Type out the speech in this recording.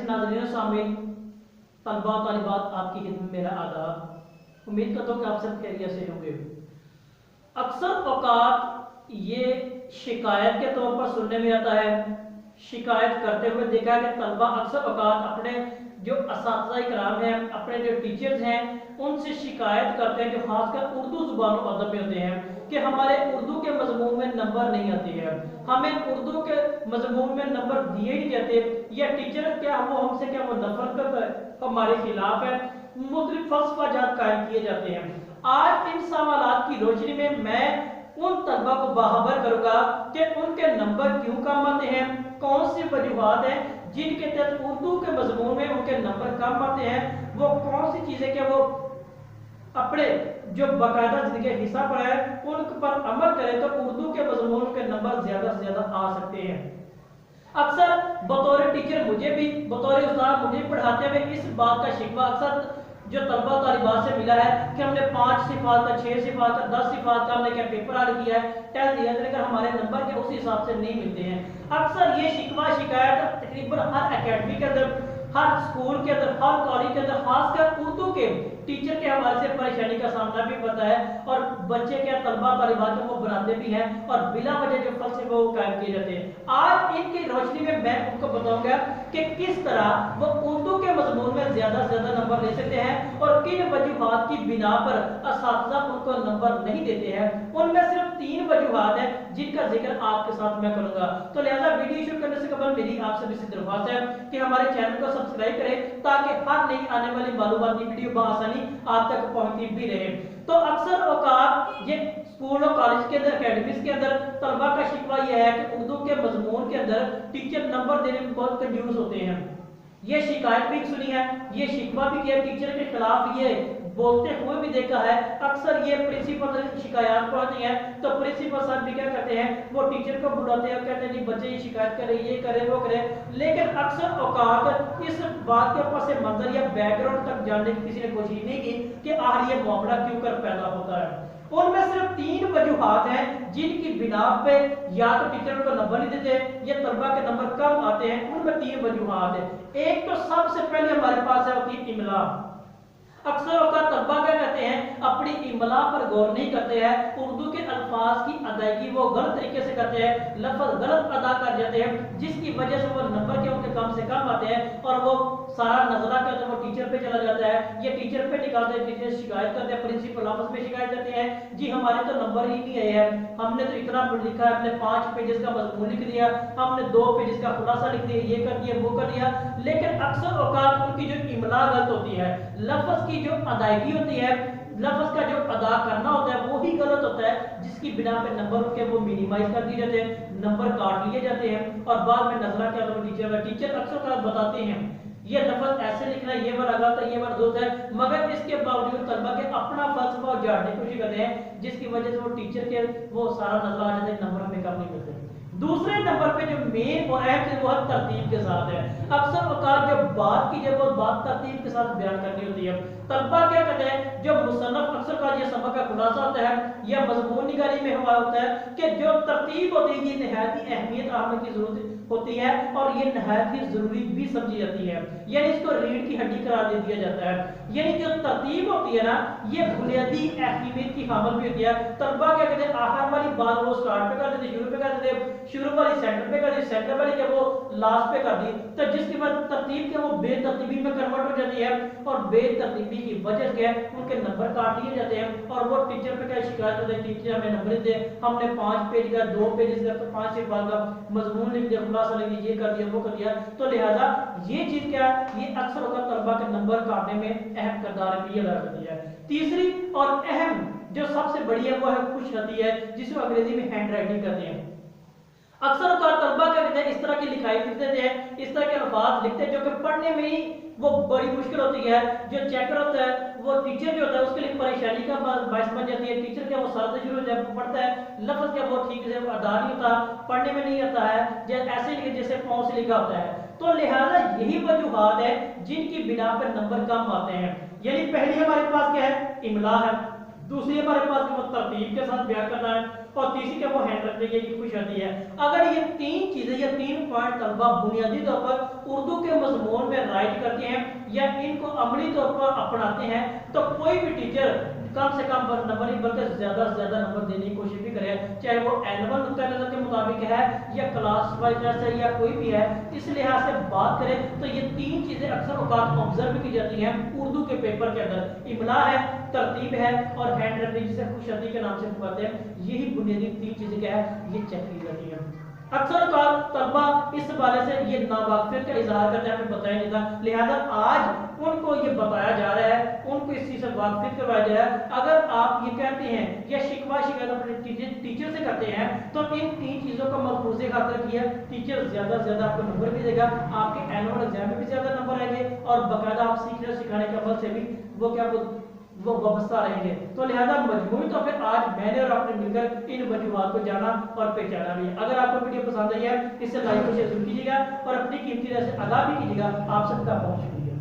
नाज़रीन सामीन, तलबा तालिबात, आपकी खिदमत में मेरा आदाब। उम्मीद करता हूँ कि आप सब खैरियत से होंगे। अक्सर औकात ये शिकायत के तौर पर सुनने में आता है, शिकायत करते हुए देखा है कि तलबा अक्सर औकात अपने जो असातिज़ा-ए-किराम हैं, अपने जो टीचर्स हैं, उनसे शिकायत करते हैं, जो खासकर उर्दू ज़ुबान व अदब में होते हैं, कि हमारे उर्दू के मज़मून में नंबर नहीं आते हैं, हमें उर्दू के मज़मून में नंबर दिए नहीं जाते, या टीचर क्या वो हमसे क्या वो नफरत करता है, हमारे खिलाफ है, मुख्तलिफ फ़लसफ़ाजात कायम किए जाते हैं। आज इन सवालात की रोशनी में मैं उन तलबा को बाखबर करूंगा कि उनके नंबर क्यों कम आते हैं, कौन सी वजूहात हैं जिनके तहत उर्दू के मजमून में उनके नंबर कम आते हैं, वो कौन सी चीजें क्या वो अपने जो बाकायदा जिंदगी हिस्सा पर है उन पर अमल करें तो उर्दू के मजमून के नंबर ज्यादा से ज्यादा आ सकते हैं। अक्सर बतौर टीचर मुझे भी, बतौर उस्ताद मुझे पढ़ाते हुए इस बात का शिकवा अक्सर जो तलबा तालिबात से मिला है कि हमने 5 सिफात का, 6 सिफात का, 10 सिफात का हमने क्या पेपर हल किया है, टेस्ट दिया, लेकिन हमारे नंबर के उस हिसाब से नहीं मिलते हैं। अक्सर ये शिकवा शिकायत तकरीबन हर एकेडमी के अंदर, हर स्कूल के अंदर, हर कॉलेज के अंदर, खासकर उर्दू के टीचर के हवाले से परेशानी का सामना भी पड़ता है, और बच्चे क्या तलबा तालिबात को बनाते भी हैं और बिला वजह जो फलसफे वो कायम किए जाते हैं। आज इनकी रोशनी में मैं उनको बताऊंगा कि किस तरह वो उर्दू के मजमून में ज्यादा से ज्यादा नंबर ले सकते हैं और किन वजूहात की बिना पर असातिज़ा उनको नंबर नहीं देते हैं। उनमें सिर्फ 3 वजूहात है जिनका जिक्र आपके साथ मैं करूंगा। तो लिहाजा वीडियो शुरू करने से कबल मेरी आपसे भी दरख्वास्त है कि हमारे चैनल को सब्सक्राइब करें ताकि हर नई आने वाली मालूमाती वीडियो बआसानी आप तक पहुंचती भी रहे। तो अक्सर औकात ये स्कूल और कॉलेज के अंदर, एकेडमीज के अंदर तलबा का शिकवा यह है कि उर्दू के मजमून के अंदर टीचर नंबर देने में बहुत कंफ्यूज होते हैं। ये शिकायत भी सुनी है, ये शिकवा भी किया, टीचर के खिलाफ ये बोलते हुए भी देखा है। अक्सर ये प्रिंसिपल शिकायत पहुंचती है तो प्रिंसिपल साहब भी क्या करते हैं, वो टीचर को बुलाते हैं और कहते हैं जी बच्चे ये शिकायत करे, ये करे, वो करे। लेकिन अक्सर औकात इस बात के पस मंजर या बैकग्राउंड तक जानने की किसी ने कोशिश नहीं की कि आखिर ये मामला क्यों कर पैदा होता है। उनमें सिर्फ 3 वजूहात हैं जिनकी बिना पे या तो टीचर को नंबर नहीं देते या तलबा के नंबर कम आते हैं। उनमें 3 वजूहात है। एक तो सबसे पहले हमारे पास है होती है इमला। अक्सर औकात तलबा क्या कहते हैं, अपनी इमला पर गौर नहीं करते हैं, उर्दू के अल्फाज की अदायगी वो गलत तरीके से करते हैं, लफ्ज गलत अदा कर जाते हैं, जिसकी वजह से वो नंबर के उनके कम से कम आते हैं और वो सारा नजरा क्या होता है वो टीचर पे चला जाता है, ये टीचर पे निकालते हैं, टीचर शिकायत करते हैं, प्रिंसिपल ऑफिस में शिकायत करते हैं, जी हमारे तो नंबर ही नहीं आए हैं, हमने तो इतना लिखा है, हमने 5 पेजेस का मजमून लिख दिया, हमने 2 पेजेस का खुलासा लिख दिया, ये कर दिया, वो कर दिया। लेकिन अक्सर औकात उनकी जो इमला गलत होती है, लफ्ज की जो अदायगी होती है, लफ्ज का जो अदा करना होता है वो ही गलत होता है, जिसकी बिना पे नंबर के वो मिनिमाइज कर दिए जाते हैं, नंबर काट लिए जाते हैं और बाद में नजरा क्या होता है टीचर अक्सर बताते हैं ये लफ्ज ऐसे लिखना है, ये वाला गलत है, ये वाला दुरुस्त है, मगर इसके बावजूद तलबा के अपना फलसफा और जानने की कोशिश करते हैं, जिसकी वजह से वो टीचर के वो सारा नजर आ जाता है, नंबर हमें कम नहीं मिलते। दूसरे नंबर पे जो मेन और अहम चीज वो है तरतीब के साथ है। अक्सर औकात जब बात की जाए वो बात तरतीब के साथ बयान करनी होती है। तलबा क्या कहते हैं, जो मुसन्नफ अक्सर का ये सबक का खुलासा होता है या मजमून निगारी में हुआ होता है कि जो तरतीब होती है ये निहायत ही अहमियत आने की जरूरत होती है और ये निहायत ही जरूरी भी समझी जाती है, यानी इसको रीढ़ की हड्डी करार दे दिया जाता है। यानी जो तरतीब होती है ना ये बुनियादी अहमियत की हामिल भी होती है। तलबा क्या कहते हैं, आखिर वाली बात वो स्टार्ट पे कर देते, शुरू पे कर देते, शुरू वाली सेंटर पे कर दी, सेंटर वाली क्या वो लास्ट पे कर दी, तो जिसके बाद तरतीब के वो बेतरतीबी में कन्वर्ट हो जाती है और बेतरतीबी की वजह से उनके नंबर काट लिए जाते हैं और वो टीचर पे क्या शिकायत होती है, टीचर हमें नंबर दे, हमने 5 पेज का, 2 पेज का, तो 5 से बाद का मजमून लिख दिया, खुलासा लिख दिया, ये कर दिया, वो कर दिया। तो लिहाजा ये चीज क्या है, ये अक्सर होकर तलबा के नंबर काटने में अहम किरदार अदा करती है। तीसरी और अहम जो सबसे बड़ी है वो है खुशखती है, जिसको अंग्रेजी में हैंड राइटिंग कहते हैं। अक्सर तलबा क्या कहते हैं इस तरह की लिखाई लिख देते हैं, इस तरह के अल्फाज लिखते हैं जो कि पढ़ने में ही वो बड़ी मुश्किल होती है। जो चेकर होता है वो टीचर जो होता है उसके लिए परेशानी का बायस बन जाती है। टीचर क्या वो सर से शुरू पढ़ता है, लफ्ज क्या वो ठीक से अदा नहीं होता, पढ़ने में नहीं आता है, ऐसे लिखे जैसे पाँव से लिखा होता है। तो लिहाजा यही वजूहात है जिनकी बिना पर नंबर कम आते हैं। यानी पहली हमारे पास क्या है, इमला है, दूसरी हमारे पास वो तरतीब के साथ बयान करना है, और तीसरी क्या वो हैंड रखने की खुश होती है। अगर ये तीन चीजें या तीन पॉइंट तलबा बुनियादी तौर पर उर्दू के मजमून में राइट करते हैं या इनको अमली तौर पर अपनाते हैं, तो कोई भी टीचर कम से कम नंबर नहीं बल्कि ज्यादा से ज्यादा नंबर देने की कोशिश भी करे, चाहे वो एनुअल नुक्ता नजर के मुताबिक है या क्लास वाइज है या कोई भी है। इस लिहाज से बात करें तो ये तीन चीजें अक्सर औकात ऑब्जर्व की जाती हैं उर्दू के पेपर के अंदर। इमला है, तरतीब है और हैंड राइटिंग जिसे खुशहदी के नाम से पुकारते हैं, यही बुनियादी तीन चीजें क्या है ये चेक की जाती हैं। अक्सर तलबा इस बारे से ये नावाकिफियत का इजहार करते हैं, हमें बताया नहीं था, लिहाजा आज उनको ये बताया जा रहा है, उनको इस चीज से वाकिफ करवाया जा रहा है। अगर आप ये कहते हैं या शिकवा शिकायत अपने टीचर से करते हैं तो इन तीन चीजों का मलहूज़े खातिर किया, टीचर ज्यादा से ज्यादा आपको नंबर भी देगा, आपके एनुअल एग्जाम में भी ज्यादा नंबर आएंगे और बाकायदा आप सीखने सिखाने के अमल से भी वो क्या वो वाबस्ता रहेंगे। तो लिहाजा मजमूई तो फिर आज मैंने और आपने मिलकर इन वजूहात को जाना और पहचाना भी। अगर आपको वीडियो पसंद आई है इसे लाइक और शेयर जरूर कीजिएगा और अपनी कीमती राय से आगाह भी कीजिएगा। आप सबका बहुत शुक्रिया।